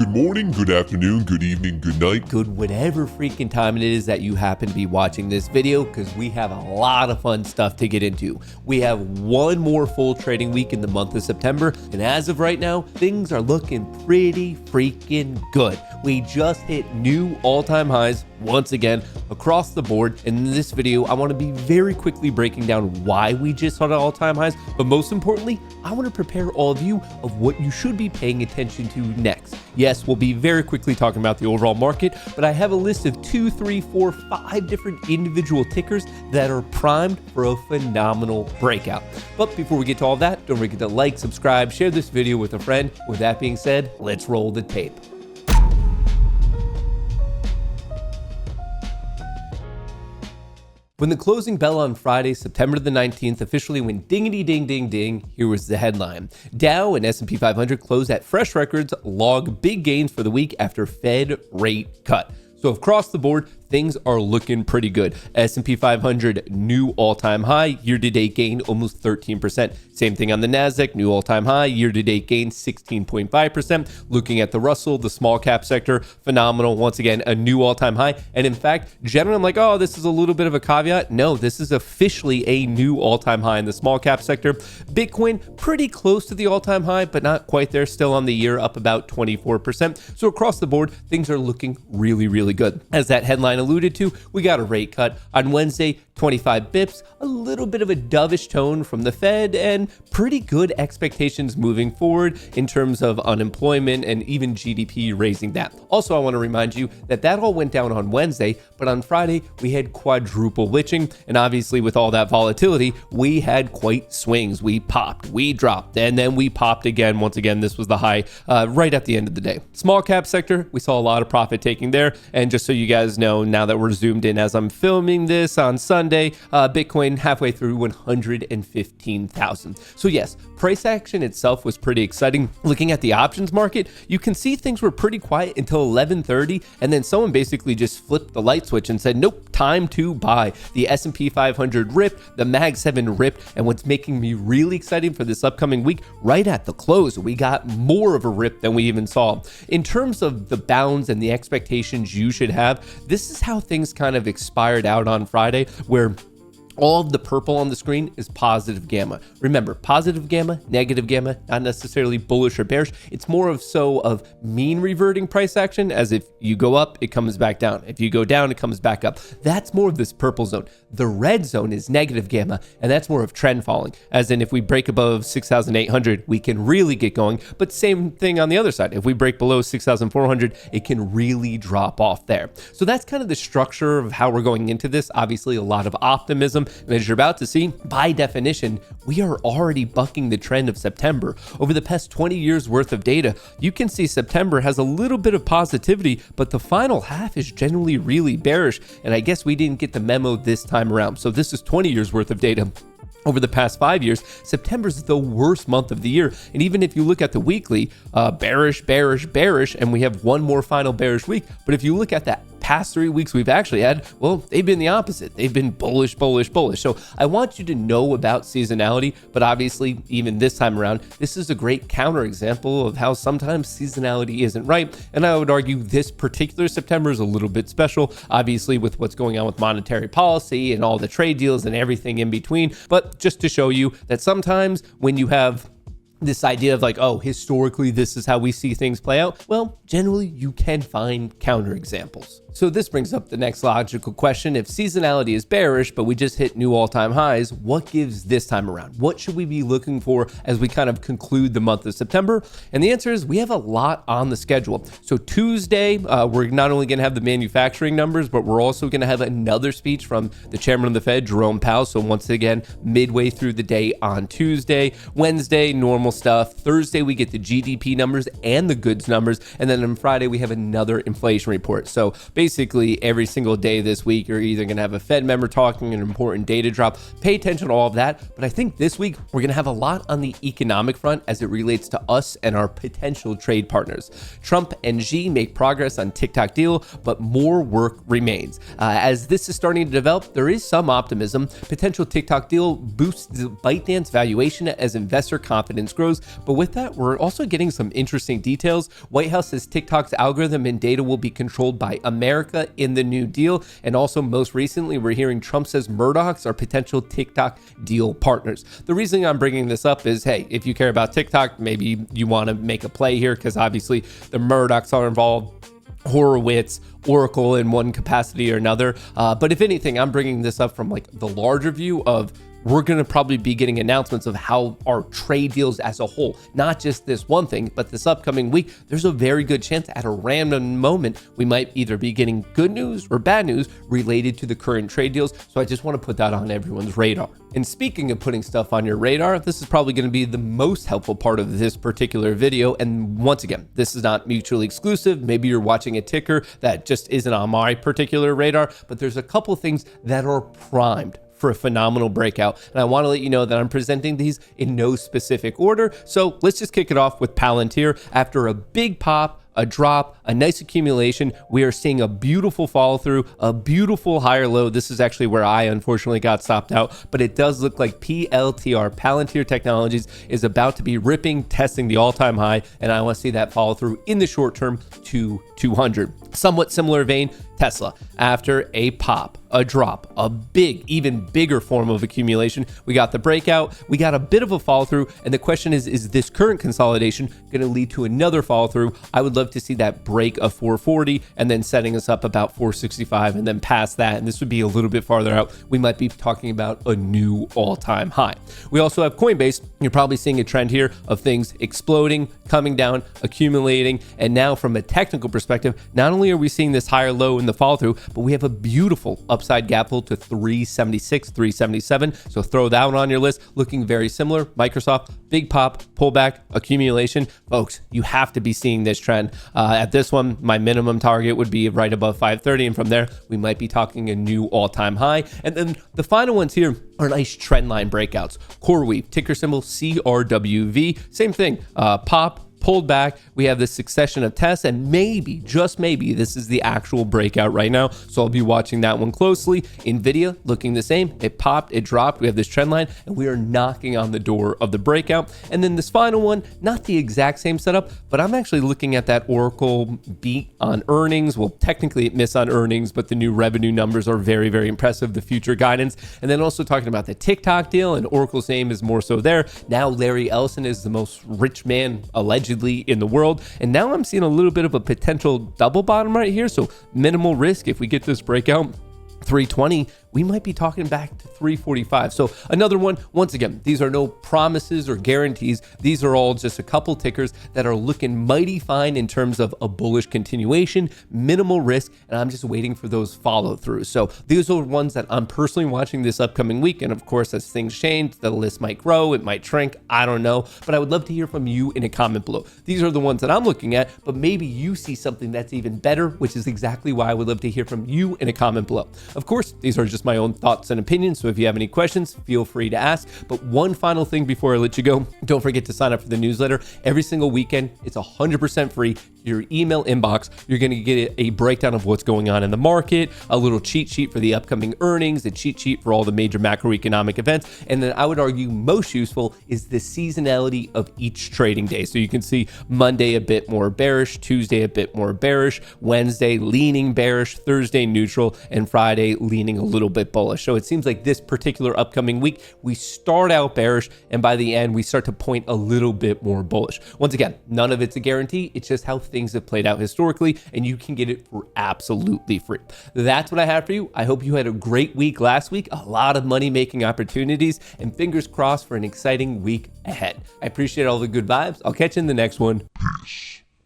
Good morning, good afternoon, good evening, good night. Good whatever freaking time it is that you happen to be watching this video, because we have a lot of fun stuff to get into. We have one more full trading week in the month of September, and as of right now, things are looking pretty freaking good. We just hit new all-time highs once again across the board. And in this video, I want to be very quickly breaking down why we just hit all-time highs, but most importantly, I want to prepare all of you of what you should be paying attention to next. Yes, we'll be very quickly talking about the overall market, but I have a list of 2, 3, 4, 5 different individual tickers that are primed for a phenomenal breakout. But before we get to all that, don't forget to like, subscribe, share this video with a friend. With that being said, let's roll the tape. When the closing bell on Friday, September the 19th, officially went dingity ding ding ding, here was the headline. Dow and S&P 500 closed at fresh records, log big gains for the week after Fed rate cut. So across the board, things are looking pretty good. S&P 500, new all-time high, year-to-date gain almost 13%. Same thing on the NASDAQ, new all-time high, year-to-date gain 16.5%. Looking at the Russell, the small cap sector, phenomenal. Once again, a new all-time high. And in fact, generally I'm like, oh, this is a little bit of a caveat. No, this is officially a new all-time high in the small cap sector. Bitcoin, pretty close to the all-time high, but not quite there. Still on the year, up about 24%. So across the board, things are looking really, really good. As that headline alluded to, we got a rate cut on Wednesday, 25 bips, a little bit of a dovish tone from the Fed, and pretty good expectations moving forward in terms of unemployment and even GDP raising that. Also, I want to remind you that that all went down on Wednesday, but on Friday, we had quadruple witching, and obviously with all that volatility, we had quite swings. We popped, we dropped, and then we popped again. Once again, this was the high right at the end of the day. Small cap sector, we saw a lot of profit taking there, and just so you guys know, now that we're zoomed in as I'm filming this on Sunday, Bitcoin halfway through 115,000. So yes, price action itself was pretty exciting. Looking at the options market, you can see things were pretty quiet until 11:30, and then someone basically just flipped the light switch and said, nope, time to buy. The S&P 500 ripped, the Mag 7 ripped, and what's making me really excited for this upcoming week, right at the close, we got more of a rip than we even saw. In terms of the bounds and the expectations you should have, this is how things kind of expired out on Friday, where all of the purple on the screen is positive gamma. Remember, positive gamma, negative gamma, not necessarily bullish or bearish. It's more of mean reverting price action, as if you go up, it comes back down. If you go down, it comes back up. That's more of this purple zone. The red zone is negative gamma, and that's more of trend falling. As in, if we break above 6,800, we can really get going. But same thing on the other side. If we break below 6,400, it can really drop off there. So that's kind of the structure of how we're going into this. Obviously, a lot of optimism. And as you're about to see, by definition, we are already bucking the trend of September. Over the past 20 years worth of data, you can see September has a little bit of positivity, but the final half is generally really bearish. And I guess we didn't get the memo this time around. So this is 20 years worth of data. Over the past 5 years, September is the worst month of the year. And even if you look at the weekly, bearish, bearish, bearish, and we have one more final bearish week. But if you look at that past 3 weeks we've actually had, well, they've been the opposite. They've been bullish, bullish, bullish. So I want you to know about seasonality, but obviously even this time around, this is a great counterexample of how sometimes seasonality isn't right. And I would argue this particular September is a little bit special, obviously with what's going on with monetary policy and all the trade deals and everything in between. But just to show you that sometimes when you have this idea of like, oh, historically, this is how we see things play out. Well, generally, you can find counterexamples. So this brings up the next logical question. If seasonality is bearish, but we just hit new all-time highs, what gives this time around? What should we be looking for as we kind of conclude the month of September? And the answer is we have a lot on the schedule. So Tuesday, we're not only going to have the manufacturing numbers, but we're also going to have another speech from the chairman of the Fed, Jerome Powell. So once again, midway through the day on Tuesday. Wednesday, normal stuff. Thursday, we get the GDP numbers and the goods numbers. And then on Friday, we have another inflation report. So basically every single day this week, you're either going to have a Fed member talking, an important data drop. Pay attention to all of that. But I think this week, we're going to have a lot on the economic front as it relates to us and our potential trade partners. Trump and Xi make progress on TikTok deal, but more work remains. As this is starting to develop, there is some optimism. Potential TikTok deal boosts the ByteDance valuation as investor confidence grows. But with that, we're also getting some interesting details. White House says TikTok's algorithm and data will be controlled by America in the New Deal. And also most recently, we're hearing Trump says Murdochs are potential TikTok deal partners. The reason I'm bringing this up is, hey, if you care about TikTok, maybe you want to make a play here because obviously the Murdochs are involved. Horowitz, Oracle in one capacity or another. But if anything, I'm bringing this up from like the larger view of we're going to probably be getting announcements of how our trade deals as a whole, not just this one thing, but this upcoming week, there's a very good chance at a random moment, we might either be getting good news or bad news related to the current trade deals. So I just want to put that on everyone's radar. And speaking of putting stuff on your radar, this is probably going to be the most helpful part of this particular video. And once again, this is not mutually exclusive. Maybe you're watching a ticker that just isn't on my particular radar, but there's a couple things that are primed for a phenomenal breakout. And I want to let you know that I'm presenting these in no specific order. So let's just kick it off with Palantir. After a big pop, a drop, a nice accumulation, we are seeing a beautiful follow through, a beautiful higher low. This is actually where I unfortunately got stopped out, but it does look like PLTR, Palantir Technologies, is about to be ripping, testing the all-time high, and I want to see that follow through in the short term to 200. Somewhat similar vein, Tesla. After a pop, a drop, a big, even bigger form of accumulation, we got the breakout, we got a bit of a follow through, and the question is this current consolidation going to lead to another follow through? I would love to see that break of 440 and then setting us up about 465 and then past that, and this would be a little bit farther out. We might be talking about a new all-time high. We also have Coinbase. You're probably seeing a trend here of things exploding, coming down, accumulating, and now from a technical perspective, not only are we seeing this higher low in the follow through, but we have a beautiful upside gap pull to 376, 377. So throw that one on your list. Looking very similar. Microsoft, big pop, pullback, accumulation. Folks, you have to be seeing this trend. At this one, my minimum target would be right above 530. And from there, we might be talking a new all-time high. And then the final ones here are nice trend line breakouts. CoreWeave, ticker symbol CRWV. Same thing. Pop, pulled back, we have this succession of tests, and maybe, just maybe, this is the actual breakout right now. So I'll be watching that one closely. NVIDIA looking the same. It popped, it dropped. We have this trend line, and we are knocking on the door of the breakout. And then this final one, not the exact same setup, but I'm actually looking at that Oracle beat on earnings. Well, technically it missed on earnings, but the new revenue numbers are very, very impressive, the future guidance. And then also talking about the TikTok deal, and Oracle's name is more so there. Now Larry Ellison is the most rich man allegedly in the world, and now I'm seeing a little bit of a potential double bottom right here, so minimal risk if we get this breakout 320, we might be talking back to 345. So another one, once again, these are no promises or guarantees. These are all just a couple tickers that are looking mighty fine in terms of a bullish continuation, minimal risk, and I'm just waiting for those follow through. So these are ones that I'm personally watching this upcoming week. And of course, as things change, the list might grow, it might shrink, I don't know, but I would love to hear from you in a comment below. These are the ones that I'm looking at, but maybe you see something that's even better, which is exactly why I would love to hear from you in a comment below. Of course, these are just my own thoughts and opinions, so if you have any questions, feel free to ask. But one final thing before I let you go, don't forget to sign up for the newsletter. Every single weekend, it's 100% free. Your email inbox, you're going to get a breakdown of what's going on in the market, a little cheat sheet for the upcoming earnings, a cheat sheet for all the major macroeconomic events, and then I would argue most useful is the seasonality of each trading day. So you can see Monday a bit more bearish, Tuesday a bit more bearish, Wednesday leaning bearish, Thursday neutral, and Friday leaning a little bit bullish. So it seems like this particular upcoming week, we start out bearish, and by the end, we start to point a little bit more bullish. Once again, none of it's a guarantee. It's just how things have played out historically, and you can get it for absolutely free. That's what I have for you. I hope you had a great week last week, a lot of money-making opportunities, and fingers crossed for an exciting week ahead. I appreciate all the good vibes. I'll catch you in the next one. Peace.